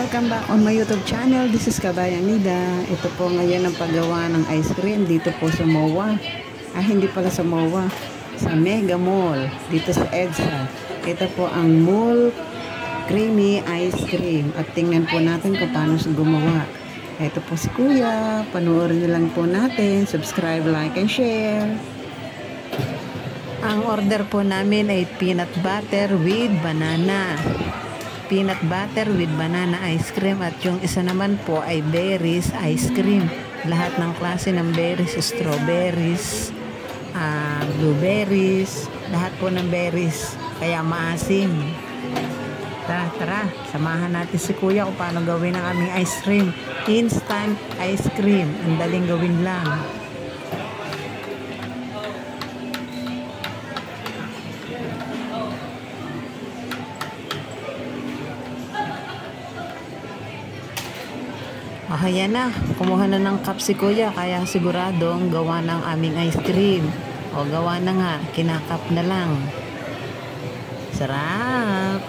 Welcome back on my YouTube channel. This is Kabayan Nida. Ito po ngayon ang paggawa ng ice cream dito po sa MOA. Hindi pala sa MOA. Sa Mega Mall. Dito sa EDSA. Ito po ang Mall Creamy Ice Cream. At tingnan po natin kung paano siya gumawa. Ito po si Kuya. Panoorin niyo lang po natin. Subscribe, like, and share. Ang order po namin ay peanut butter with banana. Peanut butter with banana ice cream, at yung isa naman po ay berries ice cream. Lahat ng klase ng berries, strawberries, blueberries, lahat po ng berries, kaya maasim. Tara, samahan natin si Kuya kung paano gawin ang aming ice cream. Instant ice cream, ang daling gawin lang. Ayan na, kumuha na ng cup si Kuya, kaya siguradong gawa ng aming ice cream. O gawa na nga, kinakap na lang. Sarap!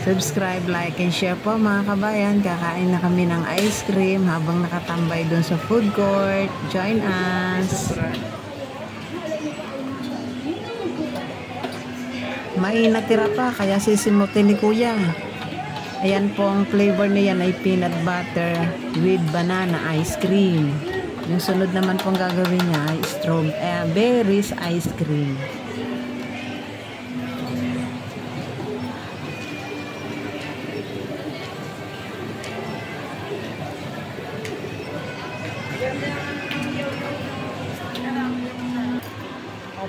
Subscribe, like, and share po mga kabayan. Kakain na kami ng ice cream habang nakatambay dun sa food court. Join us! May natira pa, kaya sisimutin ni Kuya. Ayan po, ang flavor niyan ay peanut butter with banana ice cream. Yung sunod naman pong gagawin niya ay berries ice cream.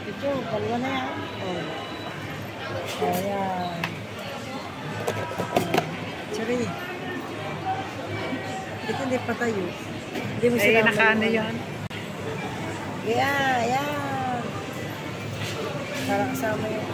Ito, dalawa na yan. Ayan. Sorry. Ito hindi pa tayo. Hindi mo sila nakano yan. Ayan. Parang kasama yun.